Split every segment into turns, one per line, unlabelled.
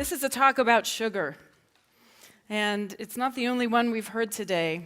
This is a talk about sugar. And it's not the only one we've heard today,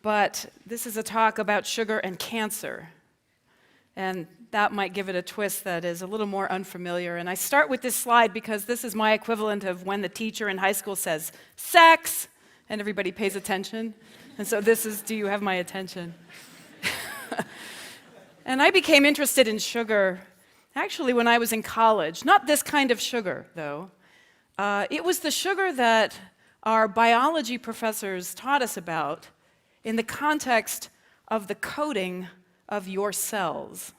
but this is a talk about sugar and cancer. And that might give it a twist that is a little more unfamiliar. And I start with this slide because this is my equivalent of when the teacher in high school says, sex, and everybody pays attention. And so this is, do you have my attention? And I became interested in sugar actually when I was in college. Not this kind of sugar, though. It was the sugar that our biology professors taught us about in the context of the coating of your cells.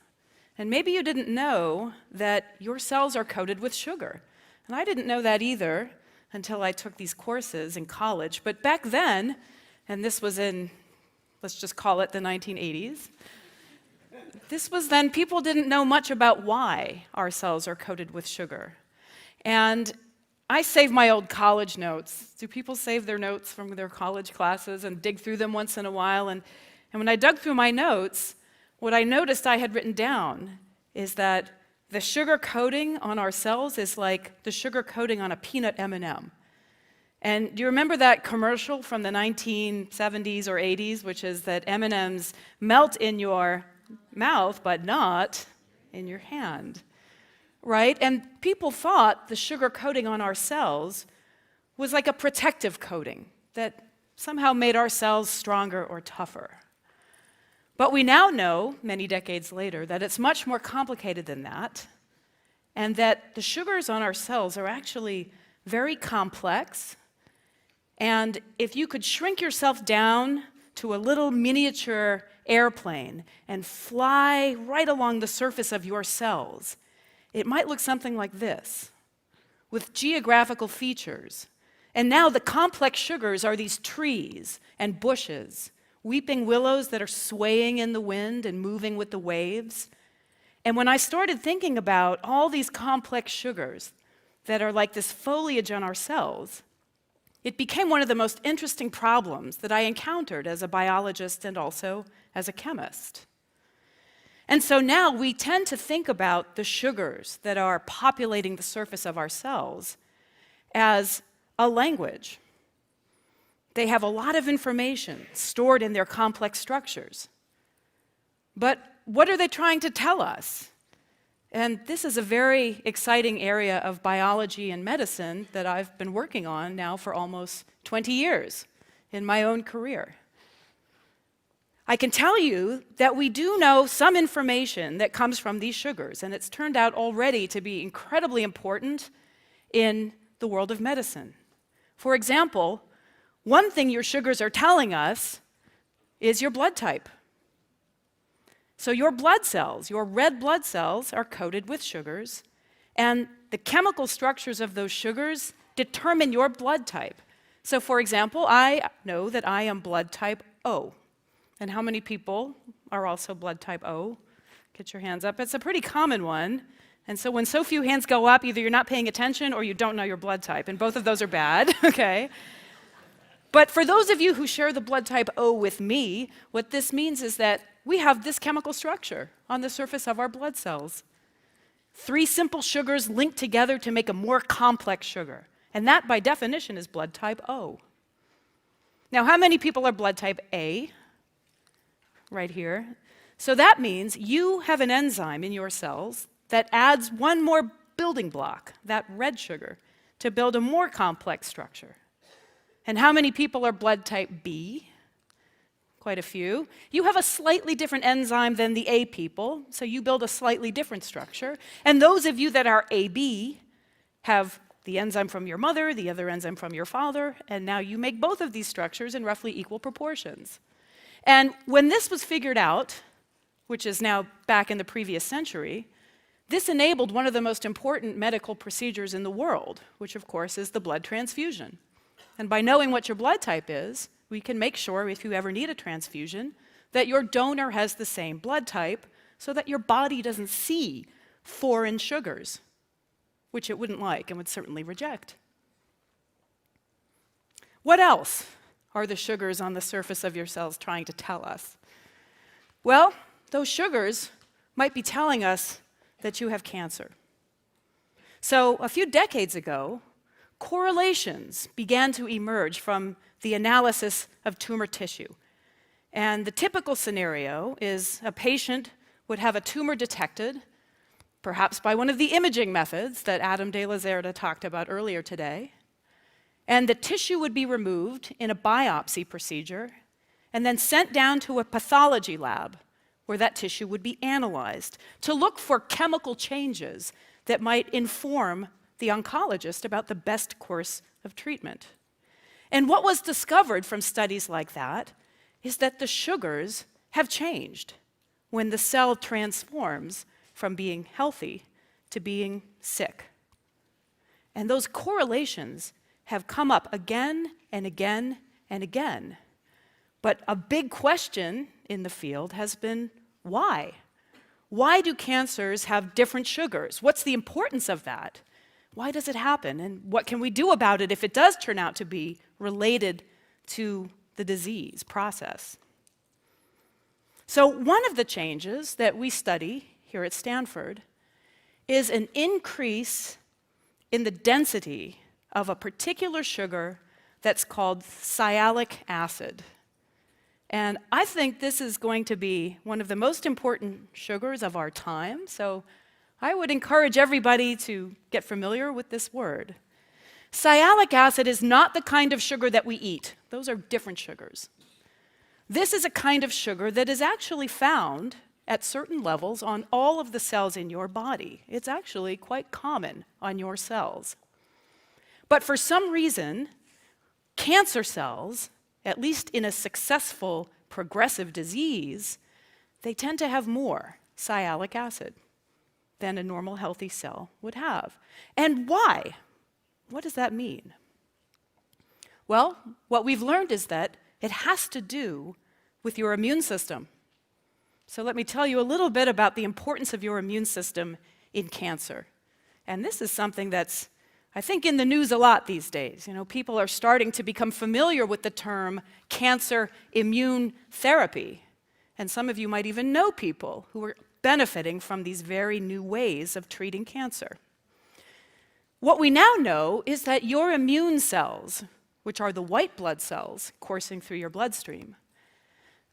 And maybe you didn't know that your cells are coated with sugar. And I didn't know that either until I took these courses in college. But back then, and this was in, let's just call it the 1980s, this was then people didn't know much about why our cells are coated with sugar. And I save my old college notes. Do people save their notes from their college classes and dig through them once in a while? And when I dug through my notes, what I noticed I had written down is that the sugar coating on our cells is like the sugar coating on a peanut M&M. And do you remember that commercial from the 1970s or 80s, which is that M&Ms melt in your mouth, but not in your hand, right? And people thought the sugar coating on our cells was like a protective coating that somehow made our cells stronger or tougher. But we now know, many decades later, that it's much more complicated than that, and that the sugars on our cells are actually very complex. And if you could shrink yourself down to a little miniature airplane and fly right along the surface of your cells, it might look something like this, with geographical features. And now the complex sugars are these trees and bushes, weeping willows that are swaying in the wind and moving with the waves. And when I started thinking about all these complex sugars that are like this foliage on our cells, it became one of the most interesting problems that I encountered as a biologist and also as a chemist. And so now we tend to think about the sugars that are populating the surface of our cells as a language. They have a lot of information stored in their complex structures. But what are they trying to tell us? And this is a very exciting area of biology and medicine that I've been working on now for almost 20 years in my own career. I can tell you that we do know some information that comes from these sugars, and it's turned out already to be incredibly important in the world of medicine. For example, one thing your sugars are telling us is your blood type. So your blood cells, your red blood cells, are coated with sugars, and the chemical structures of those sugars determine your blood type. So for example, I know that I am blood type O. And how many people are also blood type O? Get your hands up. It's a pretty common one. And so when so few hands go up, either you're not paying attention or you don't know your blood type, and both of those are bad, okay? But for those of you who share the blood type O with me, what this means is that we have this chemical structure on the surface of our blood cells. 3 simple sugars linked together to make a more complex sugar. And that, by definition, is blood type O. Now, how many people are blood type A? Right here. So that means you have an enzyme in your cells that adds one more building block, that red sugar, to build a more complex structure. And how many people are blood type B? Quite a few. You have a slightly different enzyme than the A people, so you build a slightly different structure. And those of you that are AB have the enzyme from your mother, the other enzyme from your father, and now you make both of these structures in roughly equal proportions. And when this was figured out, which is now back in the previous century, this enabled one of the most important medical procedures in the world, which of course is the blood transfusion. And by knowing what your blood type is, we can make sure, if you ever need a transfusion, that your donor has the same blood type so that your body doesn't see foreign sugars, which it wouldn't like and would certainly reject. What else are the sugars on the surface of your cells trying to tell us? Well, those sugars might be telling us that you have cancer. So a few decades ago, correlations began to emerge from the analysis of tumor tissue. And the typical scenario is a patient would have a tumor detected, perhaps by one of the imaging methods that Adam de la Cerda talked about earlier today, and the tissue would be removed in a biopsy procedure and then sent down to a pathology lab where that tissue would be analyzed to look for chemical changes that might inform the oncologist about the best course of treatment. And what was discovered from studies like that is that the sugars have changed when the cell transforms from being healthy to being sick. And those correlations have come up again and again and again. But a big question in the field has been why? Why do cancers have different sugars? What's the importance of that? Why does it happen? And what can we do about it if it does turn out to be related to the disease process? So one of the changes that we study here at Stanford is an increase in the density of a particular sugar that's called sialic acid. And I think this is going to be one of the most important sugars of our time, so I would encourage everybody to get familiar with this word. Sialic acid is not the kind of sugar that we eat. Those are different sugars. This is a kind of sugar that is actually found at certain levels on all of the cells in your body. It's actually quite common on your cells. But for some reason, cancer cells, at least in a successful progressive disease, they tend to have more sialic acid than a normal healthy cell would have. And why? What does that mean? Well, what we've learned is that it has to do with your immune system. So let me tell you a little bit about the importance of your immune system in cancer. And this is something that's, I think, in the news a lot these days. You know, people are starting to become familiar with the term cancer immune therapy. And some of you might even know people who are benefiting from these very new ways of treating cancer. What we now know is that your immune cells, which are the white blood cells coursing through your bloodstream,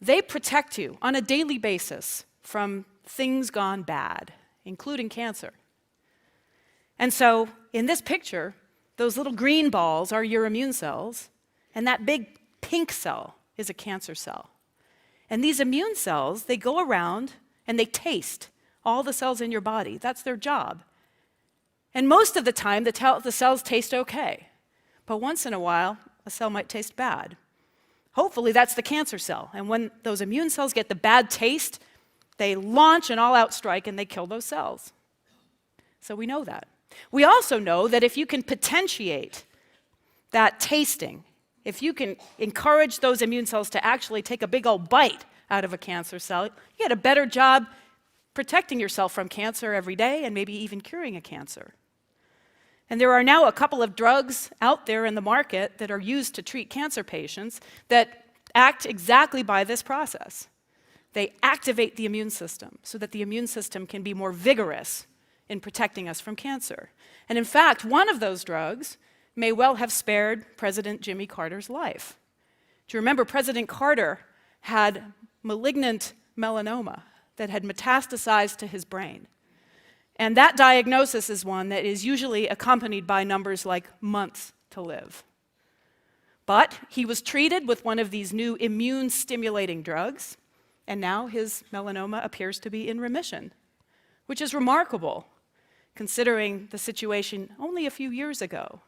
they protect you on a daily basis from things gone bad, including cancer. And so, in this picture, those little green balls are your immune cells, and that big pink cell is a cancer cell. And these immune cells, they go around and they taste all the cells in your body. That's their job. And most of the time, the cells taste okay. But once in a while, a cell might taste bad. Hopefully, that's the cancer cell. And when those immune cells get the bad taste, they launch an all-out strike and they kill those cells. So we know that. We also know that if you can potentiate that tasting, if you can encourage those immune cells to actually take a big old bite out of a cancer cell, you get a better job protecting yourself from cancer every day and maybe even curing a cancer. And there are now a couple of drugs out there in the market that are used to treat cancer patients that act exactly by this process. They activate the immune system so that the immune system can be more vigorous in protecting us from cancer. And in fact, one of those drugs may well have spared President Jimmy Carter's life. Do you remember President Carter had malignant melanoma that had metastasized to his brain? And that diagnosis is one that is usually accompanied by numbers like months to live. But he was treated with one of these new immune-stimulating drugs, and now his melanoma appears to be in remission, which is remarkable, considering the situation only a few years ago.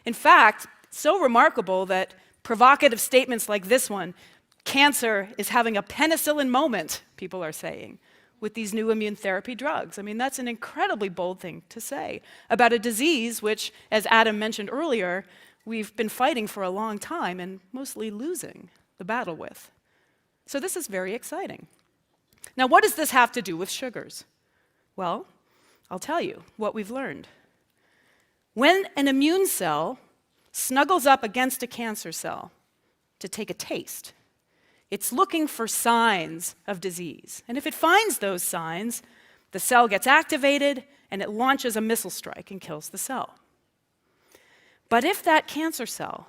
In fact, so remarkable that provocative statements like this one, cancer is having a penicillin moment, people are saying, with these new immune therapy drugs. I mean, that's an incredibly bold thing to say about a disease which, as Adam mentioned earlier, we've been fighting for a long time and mostly losing the battle with. So this is very exciting. Now, what does this have to do with sugars? Well, I'll tell you what we've learned. When an immune cell snuggles up against a cancer cell to take a taste, it's looking for signs of disease. And if it finds those signs, the cell gets activated and it launches a missile strike and kills the cell. But if that cancer cell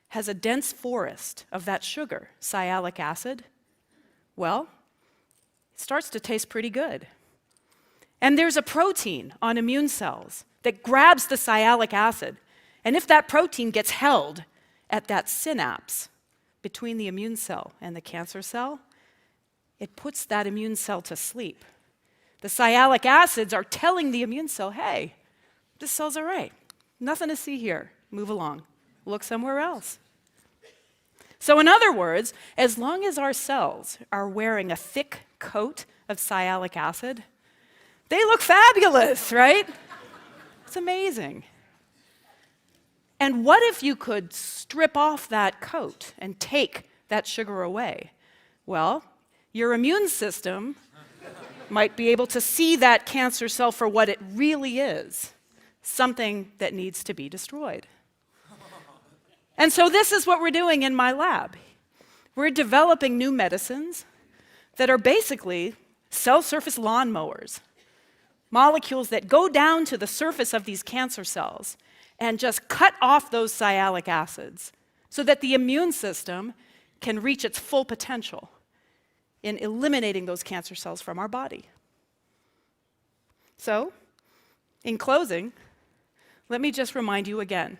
has a dense forest of that sugar, sialic acid, well, it starts to taste pretty good. And there's a protein on immune cells that grabs the sialic acid. And if that protein gets held at that synapse between the immune cell and the cancer cell, it puts that immune cell to sleep. The sialic acids are telling the immune cell, hey, this cell's all right. Nothing to see here. Move along. Look somewhere else. So in other words, as long as our cells are wearing a thick coat of sialic acid, they look fabulous, right? It's amazing. And what if you could strip off that coat and take that sugar away? Well, your immune system might be able to see that cancer cell for what it really is, something that needs to be destroyed. And so this is what we're doing in my lab. We're developing new medicines that are basically cell surface lawnmowers, molecules that go down to the surface of these cancer cells and just cut off those sialic acids so that the immune system can reach its full potential in eliminating those cancer cells from our body. So, in closing, let me just remind you again.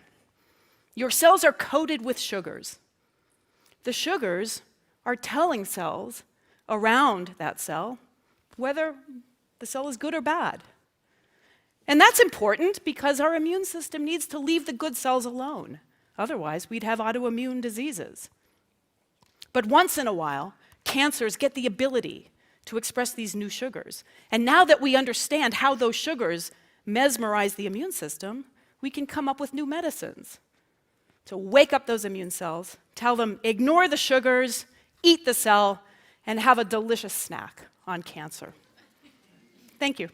Your cells are coated with sugars. The sugars are telling cells around that cell whether the cell is good or bad. And that's important because our immune system needs to leave the good cells alone. Otherwise, we'd have autoimmune diseases. But once in a while, cancers get the ability to express these new sugars. And now that we understand how those sugars mesmerize the immune system, we can come up with new medicines to wake up those immune cells, tell them, ignore the sugars, eat the cell, and have a delicious snack on cancer. Thank you.